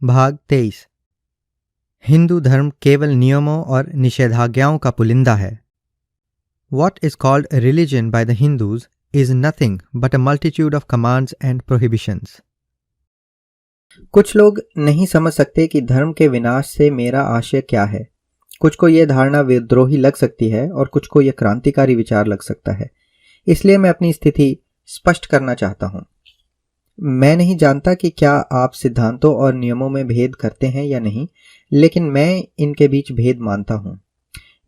भाग 23। हिंदू धर्म केवल नियमों और निषेधाज्ञाओं का पुलिंदा है। What is called religion by the Hindus is nothing but a multitude of commands and prohibitions. कुछ लोग नहीं समझ सकते कि धर्म के विनाश से मेरा आशय क्या है। कुछ को यह धारणा विद्रोही लग सकती है और कुछ को यह क्रांतिकारी विचार लग सकता है। इसलिए मैं अपनी स्थिति स्पष्ट करना चाहता हूं। मैं नहीं जानता कि क्या आप सिद्धांतों और नियमों में भेद करते हैं या नहीं, लेकिन मैं इनके बीच भेद मानता हूं।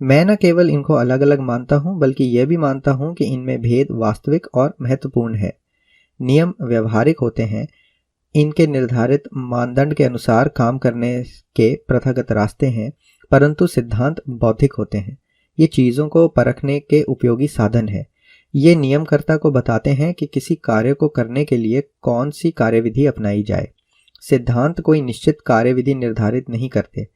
मैं न केवल इनको अलग अलग मानता हूं, बल्कि यह भी मानता हूं कि इनमें भेद वास्तविक और महत्वपूर्ण है। नियम व्यवहारिक होते हैं, इनके निर्धारित मानदंड के अनुसार काम करने के प्रथागत रास्ते हैं, परंतु सिद्धांत बौद्धिक होते हैं। ये चीज़ों को परखने के उपयोगी साधन है। ये नियमकर्ता को बताते हैं कि किसी कार्य को करने के लिए कौन सी कार्यविधि अपनाई जाए। सिद्धांत कोई निश्चित कार्यविधि निर्धारित नहीं करते।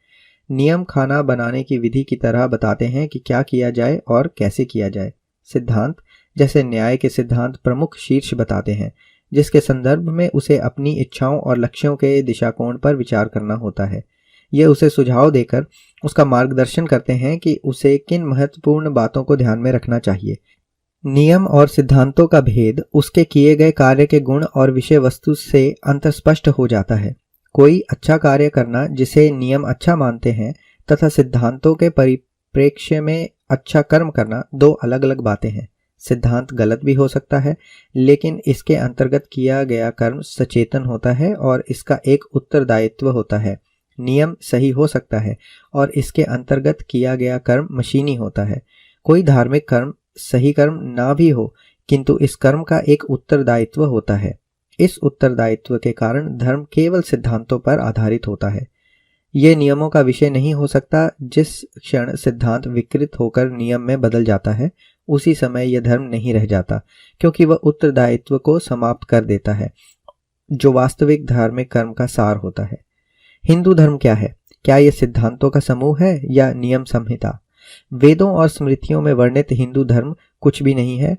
नियम खाना बनाने की विधि की तरह बताते हैं कि क्या किया जाए और कैसे किया जाए। सिद्धांत जैसे न्याय के सिद्धांत प्रमुख शीर्ष बताते हैं, जिसके संदर्भ में उसे अपनी इच्छाओं और लक्ष्यों के दिशाकोण पर विचार करना होता है। ये उसे सुझाव देकर उसका मार्गदर्शन करते हैं कि उसे किन महत्वपूर्ण बातों को ध्यान में रखना चाहिए। नियम और सिद्धांतों का भेद उसके किए गए कार्य के गुण और विषय वस्तु से अंतर्स्पष्ट हो जाता है। कोई अच्छा कार्य करना जिसे नियम अच्छा मानते हैं तथा सिद्धांतों के परिप्रेक्ष्य में अच्छा कर्म करना दो अलग अलग बातें हैं। सिद्धांत गलत भी हो सकता है, लेकिन इसके अंतर्गत किया गया कर्म सचेतन होता है और इसका एक उत्तरदायित्व होता है। नियम सही हो सकता है और इसके अंतर्गत किया गया कर्म मशीनी होता है। कोई धार्मिक कर्म सही कर्म ना भी हो, किंतु इस कर्म का एक उत्तरदायित्व होता है। इस उत्तरदायित्व के कारण धर्म केवल सिद्धांतों पर आधारित होता है। ये नियमों का विषय नहीं हो सकता। जिस क्षण सिद्धांत विकृत होकर नियम में बदल जाता है, उसी समय यह धर्म नहीं रह जाता, क्योंकि वह उत्तरदायित्व को समाप्त कर देता है, जो वास्तविक धार्मिक कर्म का सार होता है। हिंदू धर्म क्या है? क्या यह सिद्धांतों का समूह है या नियम संहिता? वेदों और स्मृतियों में वर्णित हिंदू धर्म कुछ भी नहीं है।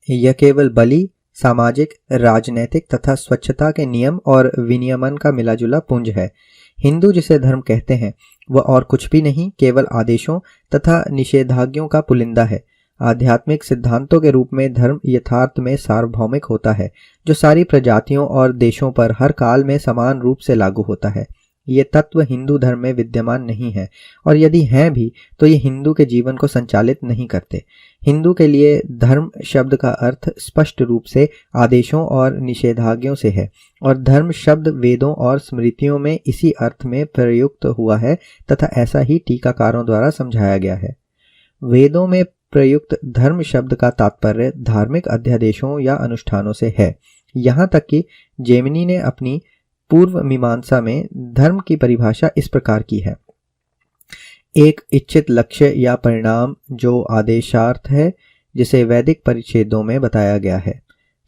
यह केवल बलि, सामाजिक, राजनैतिक तथा स्वच्छता के नियम और विनियमन का मिलाजुला पुंज है। हिंदू जिसे धर्म कहते हैं वह और कुछ भी नहीं, केवल आदेशों तथा निषेधाज्ञों का पुलिंदा है। आध्यात्मिक सिद्धांतों के रूप में धर्म यथार्थ में सार्वभौमिक होता है, जो सारी प्रजातियों और देशों पर हर काल में समान रूप से लागू होता है। ये तत्व हिंदू धर्म में विद्यमान नहीं है, और यदि हैं भी तो ये हिंदू के जीवन को संचालित नहीं करते। हिंदू के लिए धर्म शब्द का अर्थ स्पष्ट रूप से आदेशों और निषेधाज्ञों से है, और धर्म शब्द वेदों और स्मृतियों में इसी अर्थ में प्रयुक्त हुआ है तथा ऐसा ही टीकाकारों द्वारा समझाया गया है। वेदों में प्रयुक्त धर्म शब्द का तात्पर्य धार्मिक अध्यादेशों या अनुष्ठानों से है। यहाँ तक कि जेमिनी ने अपनी पूर्व मीमांसा में धर्म की परिभाषा इस प्रकार की है: एक इच्छित लक्ष्य या परिणाम जो आदेशार्थ है, जिसे वैदिक परिच्छेदों में बताया गया है।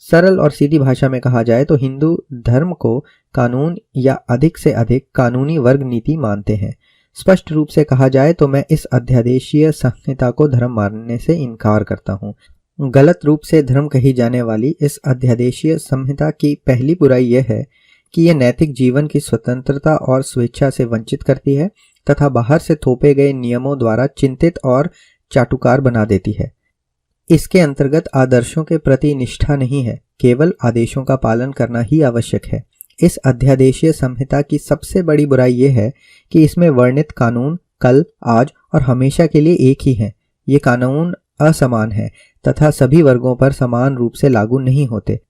सरल और सीधी भाषा में कहा जाए तो हिंदू धर्म को कानून या अधिक से अधिक कानूनी वर्ग नीति मानते हैं। स्पष्ट रूप से कहा जाए तो मैं इस अध्यादेशीय संहिता को धर्म मानने से इनकार करता हूँ। गलत रूप से धर्म कही जाने वाली इस अध्यादेशीय संहिता की पहली बुराई यह है कि यह नैतिक जीवन की स्वतंत्रता और स्वेच्छा से वंचित करती है तथा बाहर से थोपे गए नियमों द्वारा चिंतित और चाटुकार बना देती है। इसके अंतर्गत आदर्शों के प्रति निष्ठा नहीं है, केवल आदेशों का पालन करना ही आवश्यक है। इस अध्यादेशीय संहिता की सबसे बड़ी बुराई यह है कि इसमें वर्णित कानून कल, आज और हमेशा के लिए एक ही हैं। ये कानून असमान है तथा सभी वर्गों पर समान रूप से लागू नहीं होते।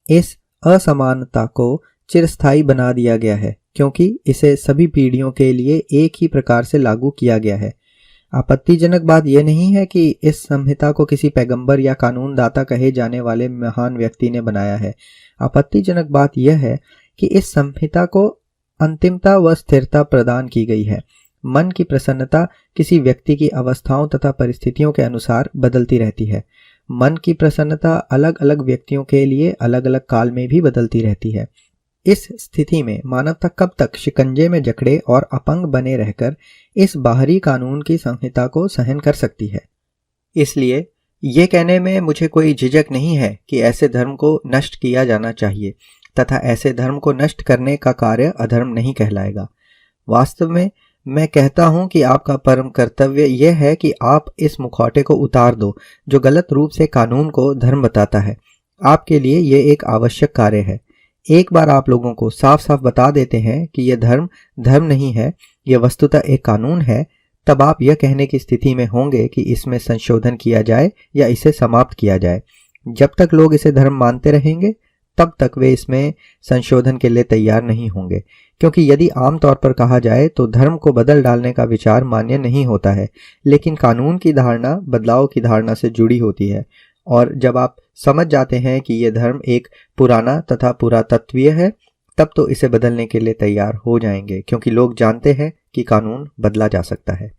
इस असमानता को चिरस्थायी बना दिया गया है, क्योंकि इसे सभी पीढ़ियों के लिए एक ही प्रकार से लागू किया गया है। आपत्तिजनक बात यह नहीं है कि इस संहिता को किसी पैगंबर या कानूनदाता कहे जाने वाले महान व्यक्ति ने बनाया है। आपत्तिजनक बात यह है कि इस संहिता को अंतिमता व स्थिरता प्रदान की गई है। मन की प्रसन्नता किसी व्यक्ति की अवस्थाओं तथा परिस्थितियों के अनुसार बदलती रहती है। मन की प्रसन्नता अलग अलग व्यक्तियों के लिए अलग अलग काल में भी बदलती रहती है। इस स्थिति में मानवता कब तक शिकंजे में जकड़े और अपंग बने रहकर इस बाहरी कानून की संहिता को सहन कर सकती है? इसलिए ये कहने में मुझे कोई झिझक नहीं है कि ऐसे धर्म को नष्ट किया जाना चाहिए तथा ऐसे धर्म को नष्ट करने का कार्य अधर्म नहीं कहलाएगा। वास्तव में मैं कहता हूं कि आपका परम कर्तव्य यह है कि आप इस मुखौटे को उतार दो जो गलत रूप से कानून को धर्म बताता है। आपके लिए यह एक आवश्यक कार्य है। एक बार आप लोगों को साफ साफ बता देते हैं कि यह धर्म धर्म नहीं है, यह वस्तुतः एक कानून है, तब आप यह कहने की स्थिति में होंगे कि इसमें संशोधन किया जाए या इसे समाप्त किया जाए। जब तक लोग इसे धर्म मानते रहेंगे तब तक वे इसमें संशोधन के लिए तैयार नहीं होंगे, क्योंकि यदि आमतौर पर कहा जाए तो धर्म को बदल डालने का विचार मान्य नहीं होता है, लेकिन कानून की धारणा बदलाव की धारणा से जुड़ी होती है। और जब आप समझ जाते हैं कि यह धर्म एक पुराना तथा पुरातत्वीय है, तब तो इसे बदलने के लिए तैयार हो जाएंगे, क्योंकि लोग जानते हैं कि कानून बदला जा सकता है।